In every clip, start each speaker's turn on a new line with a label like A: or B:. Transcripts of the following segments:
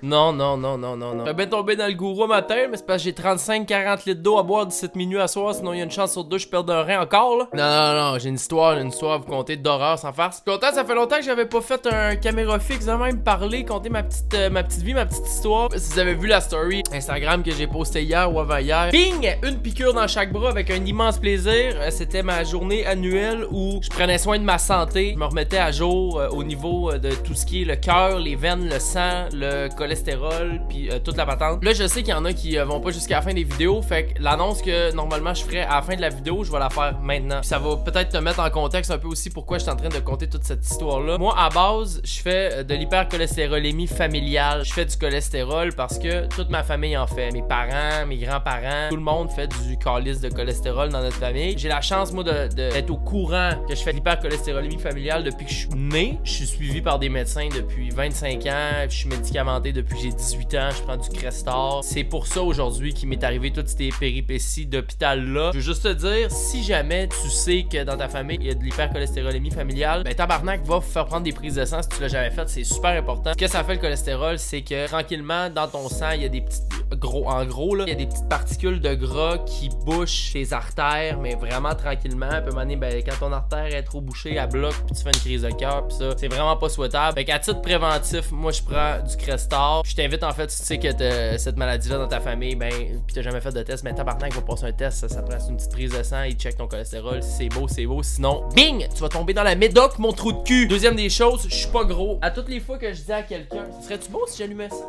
A: Non, non, non, non, non, non. J'aurais bien tombé dans le gourou matin, mais c'est parce que j'ai 35-40 litres d'eau à boire 17 minuit à soir, sinon il y a une chance sur deux je perds un rein encore, là. Non, non, non, j'ai une histoire à vous conter d'horreur sans farce. Content, ça fait longtemps que j'avais pas fait un caméra fixe de même parler, compter ma petite vie, ma petite histoire. Si vous avez vu la story Instagram que j'ai posté hier ou avant-hier, bing! Une piqûre dans chaque bras avec un immense plaisir. C'était ma journée annuelle où je prenais soin de ma santé, je me remettais à jour au niveau de tout ce qui est le cœur, les veines, le sang, le cholestérol, puis toute la patente. Là, je sais qu'il y en a qui vont pas jusqu'à la fin des vidéos, fait que l'annonce que normalement je ferais à la fin de la vidéo, je vais la faire maintenant. Puis ça va peut-être te mettre en contexte un peu aussi pourquoi je suis en train de compter toute cette histoire-là. Moi, à base, je fais de l'hypercholestérolémie familiale. Je fais du cholestérol parce que toute ma famille en fait. Mes parents, mes grands-parents, tout le monde fait du calice de cholestérol dans notre famille. J'ai la chance, moi, d'être au courant que je fais de l'hypercholestérolémie familiale depuis que je suis né. Je suis suivi par des médecins depuis 25 ans. Je suis médicamenté depuis que j'ai 18 ans. Je prends du Crestor. C'est pour ça aujourd'hui qu'il m'est arrivé toutes ces péripéties d'hôpital-là. Je veux juste te dire, si jamais tu sais que dans ta famille, il y a de l'hypercholestérolémie familiale, ben tabarnak va vous faire prendre des prises de sang si tu l'as jamais fait. C'est super important. Ce que ça fait le cholestérol, c'est que tranquillement, dans ton sang, il y a des petites... En gros, là, il y a des petites particules de gras qui bouchent tes artères, mais vraiment tranquillement. Puis à un moment donné, ben, quand ton artère est trop bouchée, elle bloque, puis tu fais une crise de cœur, puis ça, c'est vraiment pas souhaitable. Fait qu'à titre préventif, moi, je prends du Crestor. Je t'invite, en fait, si tu sais que t'as cette maladie-là dans ta famille, ben, puis t'as jamais fait de test, mais tabarnak, il va passer un test, ça prend une petite prise de sang, il check ton cholestérol, si c'est beau, c'est beau. Sinon, bing, tu vas tomber dans la médoc, mon trou de cul. Deuxième des choses, je suis pas gros. À toutes les fois que je dis à quelqu'un, serais-tu beau si j'allumais ça?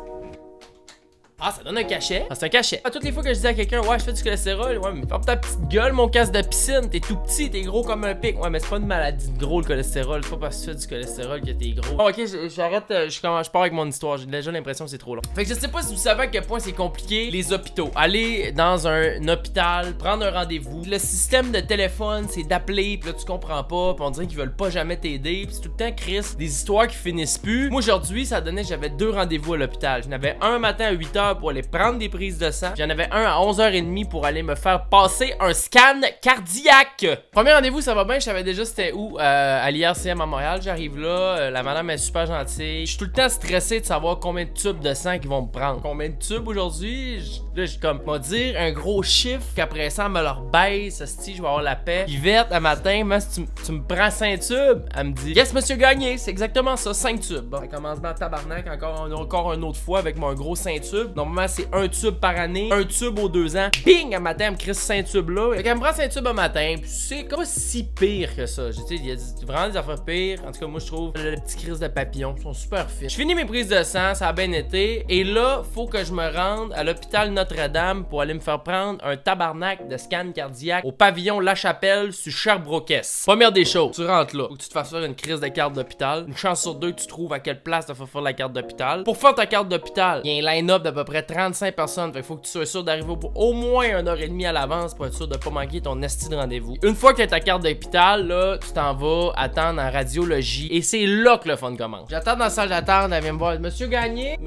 A: Ah, ça donne un cachet. Ah, c'est un cachet. À toutes les fois que je dis à quelqu'un, ouais, je fais du cholestérol, ouais, mais ferme ta petite gueule, mon casque de piscine. T'es tout petit, t'es gros comme un pic. Ouais, mais c'est pas une maladie de gros, le cholestérol. C'est pas parce que tu fais du cholestérol que t'es gros. Bon, ok, j'arrête. Je pars avec mon histoire. J'ai déjà l'impression que c'est trop long. Fait que je sais pas si vous savez à quel point c'est compliqué, les hôpitaux. Aller dans un hôpital, prendre un rendez-vous. Le système de téléphone, c'est d'appeler, pis là, tu comprends pas. Pis on dirait qu'ils veulent pas jamais t'aider. Pis c'est tout le temps, Chris, des histoires qui finissent plus. Moi, aujourd'hui, ça donnait, j'avais 2 rendez-vous à l'hôpital. J'en avais un matin à 8h pour aller prendre des prises de sang. J'en avais un à 11h30 pour aller me faire passer un scan cardiaque. Premier rendez-vous, ça va bien. Je savais déjà c'était où. À l'IRCM à Montréal. J'arrive là. La madame est super gentille. Je suis tout le temps stressé de savoir combien de tubes de sang qu'ils vont me prendre. Combien de tubes aujourd'hui? Là, je comme, m'a dire un gros chiffre qu'après ça, elle me leur baisse. Si je vais avoir la paix. Yvette, un matin, moi, si tu me prends 5 tubes, elle me dit, yes, monsieur Gagné. C'est exactement ça, 5 tubes. Bon, ça commence dans le tabarnak encore une autre fois avec mon gros 5 tubes. Normalement, c'est un tube par année, un tube aux 2 ans. Bing, un matin, elle me crisse 5 tubes là. Fait qu'elle me prend 5 tubes un matin. Puis c'est comme si pire que ça. Tu sais, il y a vraiment des affaires pires. En tout cas, moi, je trouve les petits crises de papillons sont super fines. Je finis mes prises de sang, ça a bien été. Et là, faut que je me rende à l'hôpital Notre-Dame pour aller me faire prendre un tabarnak de scan cardiaque au pavillon La Chapelle sur Sherbrooke-Est. Première des choses, tu rentres là. Faut que tu te fasses faire une crise de carte d'hôpital. Une chance sur 2 que tu trouves à quelle place tu vas faire la carte d'hôpital. Pour faire ta carte d'hôpital, il y a un line-up d'à peu près 35 personnes. Fait qu'il faut que tu sois sûr d'arriver au moins 1h30 à l'avance pour être sûr de pas manquer ton esti de rendez-vous. Une fois que t'as ta carte d'hôpital, là, tu t'en vas attendre en radiologie. Et c'est là que le fun commence. J'attends dans la salle d'attente, elle vient me voir. Monsieur Gagné,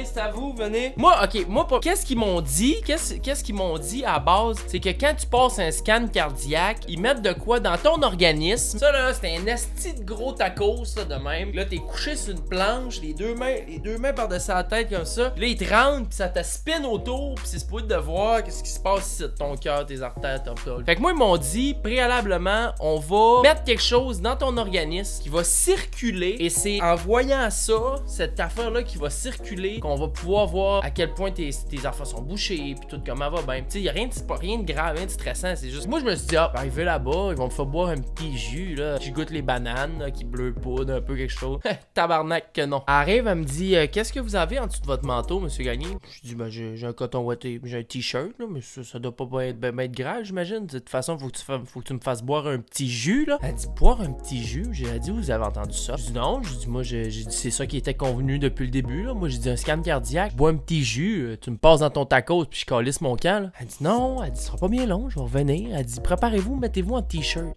A: c'est à vous, venez. Moi, ok, qu'est-ce qu'ils m'ont dit? Qu'est-ce qu'ils m'ont dit à base? C'est que quand tu passes un scan cardiaque, ils mettent de quoi dans ton organisme. Ça là, c'était un esti de gros tacos, ça de même. Là, t'es couché sur une planche, les deux mains par-dessus la tête comme ça. Puis là, ils te rentrent, puis ça te spin autour, puis c'est supposé de voir qu'est-ce qui se passe ici, ton cœur, tes artères, ton col. Fait que moi, ils m'ont dit, préalablement, on va mettre quelque chose dans ton organisme qui va circuler, et c'est en voyant ça, cette affaire-là qui va circuler, qu'on va pouvoir voir à quel point tes affaires sont bouchées, puis tout comment va bien. Tu sais, y'a rien de grave, rien de stressant, c'est juste... Moi, je me suis dit, ah, arrivé là-bas, ils vont me faire boire un petit jus, là. J'y goûte les bananes, là, qui bleu poudre, un peu quelque chose. Tabarnak que non. Elle arrive, elle me dit, qu'est-ce que vous avez en dessous de votre manteau, monsieur Gagné? Je dis, ben, j'ai un coton ouaté, j'ai un t-shirt, là, mais ça doit pas être grave, j'imagine. De toute façon, faut que tu me fasses boire un petit jus, là. Elle dit, boire un petit jus? J'ai dit, vous avez entendu ça? Je dis, non. Je dis, moi, j'ai dit, c'est ça qui était convenu depuis le début, là. Moi, j'ai dit, un scan cardiaque, bois un petit jus, tu me passes dans ton tacos, puis je calisse mon camp, là. Elle dit, non. Elle dit, ce sera pas bien long, je vais revenir. Elle dit, préparez-vous, mettez-vous en t-shirt.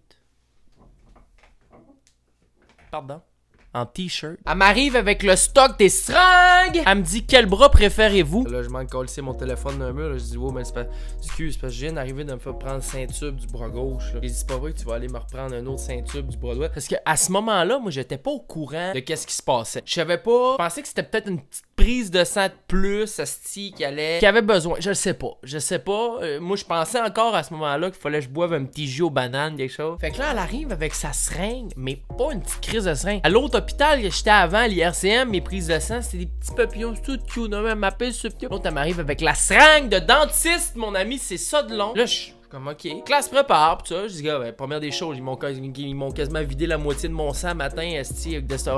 A: Pardon? En t-shirt. Elle m'arrive avec le stock des seringues. Elle me dit, quel bras préférez-vous? Là, je m'en calissais mon téléphone d'un mur. Là, je dis, wow, mais c'est pas. Excuse, parce que je viens d'arriver de me faire prendre 5 tubes du bras gauche. J'ai dit, c'est pas vrai que tu vas aller me reprendre un autre 5 tubes du bras droit. Parce qu'à ce moment-là, moi, j'étais pas au courant de qu'est-ce qui se passait. Je savais pas. Je pensais que c'était peut-être une petite prises de sang de plus, asti, qui avait besoin. Je sais pas. Moi, je pensais encore à ce moment-là qu'il fallait que je boive un petit jus aux bananes, quelque chose. Fait que là, elle arrive avec sa seringue, mais pas une petite crise de seringue. À l'autre hôpital que j'étais avant, l'IRCM, mes prises de sang, c'était des petits papillons tout cute. Non, elle m'appelle ce petit. L'autre, elle m'arrive avec la seringue de dentiste, mon ami, c'est ça de long. Là, comme ok. Classe prépare, pis ça. Je dis, gars, ben, première des choses, ils m'ont quasiment vidé la moitié de mon sang matin. Esti,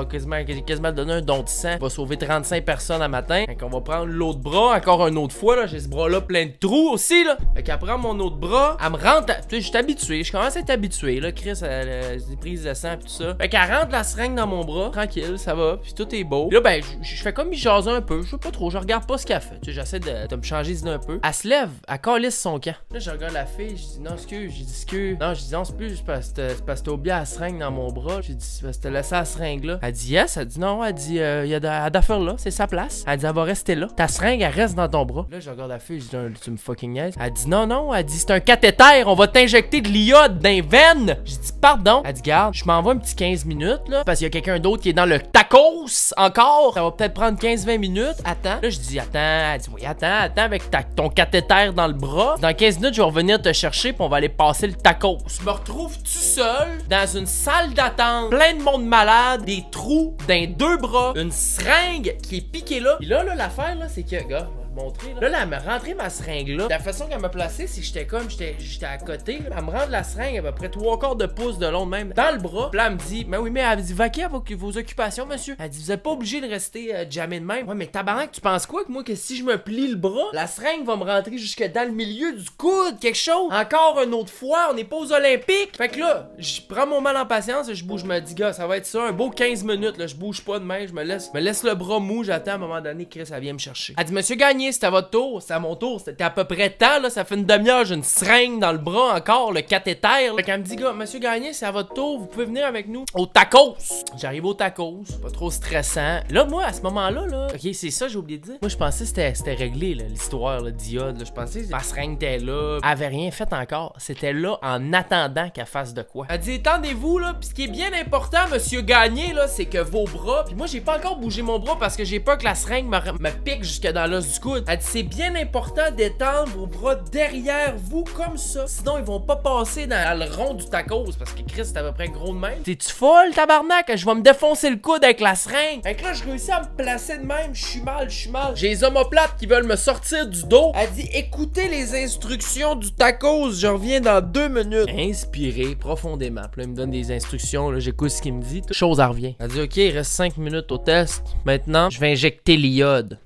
A: quasiment donné un don de sang. On va sauver 35 personnes à matin. Fait qu'on va prendre l'autre bras, encore un autre fois, là. J'ai ce bras-là plein de trous aussi, là. Fait qu'elle prend mon autre bras, elle me rentre. Tu sais, je suis habitué, je commence à être habitué, là. Chris, des prises de sang, pis tout ça. Fait qu'elle rentre la seringue dans mon bras, tranquille, ça va, pis tout est beau. Pis là, ben, je fais comme il jase un peu. Je sais pas trop, je regarde pas ce qu'elle fait. Tu sais, j'essaie de me changer d'idée un peu. Elle se lève, elle calisse son camp. Là, je regarde la fille. Je dis non, excuse, j'ai dit excuse. Non, je dis non, c'est plus parce que t'as oublié la seringue dans mon bras. J'ai dit c'est parce que t'as laissé la seringue là. Elle dit yes, elle dit non, elle dit il y a d'affaires là, c'est sa place. Elle dit elle va rester là. Ta seringue, elle reste dans ton bras. Là, je regarde la fille, je dis tu me fucking niaises. Elle dit non, elle dit c'est un cathéter, on va t'injecter de l'iode dans les veines. J'ai dit pardon. Elle dit garde, je m'envoie un petit 15 minutes là, parce qu'il y a quelqu'un d'autre qui est dans le tacos encore. Ça va peut-être prendre 15-20 minutes. Attends. Là, je dis attends. Elle dit oui, attends avec ton cathéter dans le bras. Dans 15 minutes, je vais revenir te chercher pis on va aller passer le tacos. Je me retrouve tout seul dans une salle d'attente, plein de monde malade, des trous dans les deux bras, une seringue qui est piquée là. Pis là, l'affaire là, c'est que, gars, montrer là, elle m'a rentré ma seringue là. La façon qu'elle m'a placé, c'est que j'étais à côté là. Elle me rentre la seringue à peu près 3/4 de pouce de long même dans le bras. Puis là, elle me dit mais oui, mais elle me dit vaquez à vos occupations, monsieur. Elle dit vous êtes pas obligé de rester jamais de même. Ouais, mais tabarnak, tu penses quoi que moi que si je me plie le bras, la seringue va me rentrer jusque dans le milieu du coude, quelque chose. Encore une autre fois, on n'est pas aux Olympiques. Fait que là, je prends mon mal en patience et je bouge, je me dis gars, ça va être ça un beau 15 minutes là, je bouge pas de main, je me laisse le bras mou, j'attends à un moment donné Chris elle vient me chercher. Elle dit monsieur Gagné, c'était à votre tour, c'est à mon tour, c'était à peu près temps là, ça fait une demi-heure, j'ai une seringue dans le bras encore, le cathéter. Fait qu'elle me dit gars, monsieur Gagné, c'est à votre tour, vous pouvez venir avec nous au tacos. J'arrive au tacos, pas trop stressant. Là moi à ce moment-là là, OK, c'est ça j'ai oublié de dire. Moi je pensais que c'était réglé là, l'histoire là, d'iode, là. Je pensais que ma seringue était là, elle avait rien fait encore, c'était là en attendant qu'elle fasse de quoi. Elle dit attendez-vous là, puis ce qui est bien important monsieur Gagné là, c'est que vos bras, puis moi j'ai pas encore bougé mon bras parce que j'ai peur que la seringue me pique jusque dans l'os du coude. Elle dit c'est bien important d'étendre vos bras derrière vous comme ça, sinon ils vont pas passer dans le rond du tacos parce que Chris c'est à peu près gros de même. T'es-tu folle tabarnak? Je vais me défoncer le coude avec la seringue. Fait que là je réussis à me placer de même, je suis mal. J'ai les omoplates qui veulent me sortir du dos. Elle dit écoutez les instructions du tacos, je reviens dans 2 minutes. Inspirez profondément. Puis là il me donne des instructions, là j'écoute ce qu'il me dit, toute chose en revient. Elle dit ok il reste 5 minutes au test. Maintenant je vais injecter l'iode.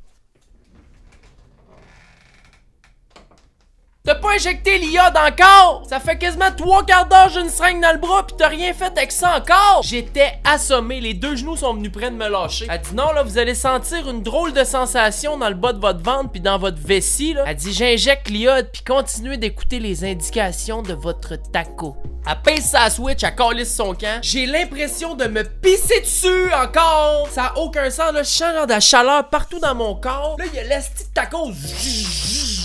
A: T'as pas injecté l'iode encore? Ça fait quasiment 3/4 d'heure j'ai une seringue dans le bras pis t'as rien fait avec ça encore? J'étais assommé, les 2 genoux sont venus près de me lâcher. Elle dit non là vous allez sentir une drôle de sensation dans le bas de votre ventre puis dans votre vessie là. Elle dit j'injecte l'iode puis continuez d'écouter les indications de votre taco. Elle pèse sa switch, elle calisse son camp. J'ai l'impression de me pisser dessus encore. Ça a aucun sens là, je sens genre de la chaleur partout dans mon corps. Là il y a l'esti de taco.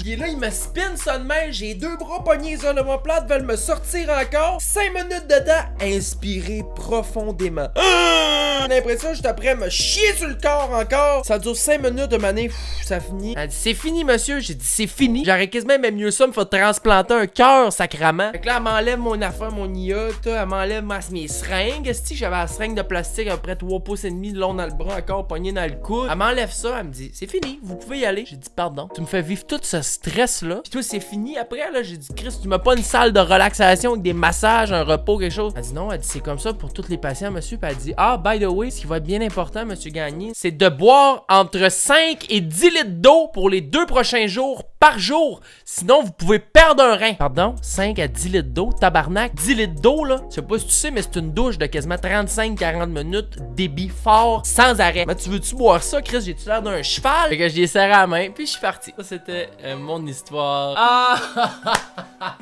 A: Il est là, il me spin ça de même. J'ai 2 bras pognés sur l'omoplate, veulent me sortir encore. 5 minutes dedans, inspirez profondément. J'ai l'impression que j'étais prêt à me chier sur le corps encore. Ça dure 5 minutes de m'année, ça finit. Elle dit c'est fini monsieur, j'ai dit c'est fini. J'aurais quasiment même mieux ça, me faut transplanter un cœur sacrament. Fait que là elle m'enlève mon affaire, mon IA, elle m'enlève mes seringues. Si j'avais la seringue de plastique à peu près 3 pouces et demi de long dans le bras, encore pogné dans le coude. Elle m'enlève ça, elle me dit c'est fini, vous pouvez y aller. J'ai dit pardon, tu me fais vivre tout ce stress là. Puis toi c'est fini après là, j'ai dit Chris tu m'as pas une salle de relaxation avec des massages, un repos, quelque chose. Elle dit non, elle dit c'est comme ça pour tous les patients monsieur. Puis elle dit ah by the way, ce qui va être bien important monsieur Gagné, c'est de boire entre 5 et 10 litres d'eau pour les 2 prochains jours par jour. Sinon vous pouvez perdre un rein. Pardon, 5 à 10 litres d'eau, tabarnak. 10 litres d'eau là, je sais pas si tu sais mais c'est une douche de quasiment 35-40 minutes, débit fort, sans arrêt. Mais tu veux-tu boire ça Chris? J'ai-tu l'air d'un cheval? Fait que je l'ai serré à la main puis je suis parti. Ça c'était mon histoire. Ah!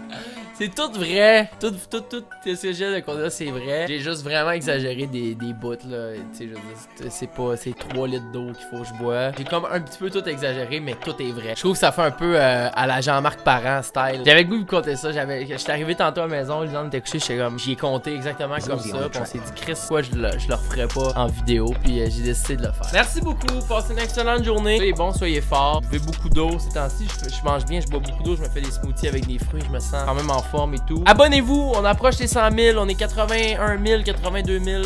A: C'est tout vrai. Tout ce que j'ai de contenu, c'est vrai. J'ai juste vraiment exagéré des bouts, là. Tu sais, c'est pas... C'est 3 litres d'eau qu'il faut que je bois. J'ai comme un petit peu tout exagéré, mais tout est vrai. Je trouve que ça fait un peu à la Jean-Marc Parent style. J'avais le goût de compter ça. J'étais arrivé tantôt à la maison, Lisanne était couché, j'étais comme... J'y ai compté exactement comme ça. Puis on s'est dit, Chris, quoi, je le referais pas en vidéo. Puis j'ai décidé de le faire. Merci beaucoup. Passez une excellente journée. Soyez bons, soyez forts. Buvez beaucoup d'eau. Ces temps-ci, je mange bien, je bois beaucoup d'eau. Je me fais des smoothies avec des fruits. Je me sens quand même en forme et tout. Abonnez-vous. On approche les 100 000. On est 81 000, 82 000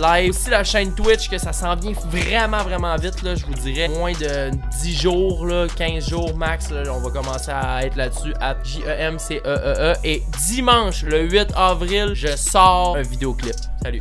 A: live. Aussi la chaîne Twitch, que ça s'en vient vraiment vite, là. Je vous dirais moins de 10 jours, là, 15 jours max. Là, on va commencer à être là-dessus. JEMCEEE. Et dimanche, le 8 avril, je sors un vidéoclip. Salut.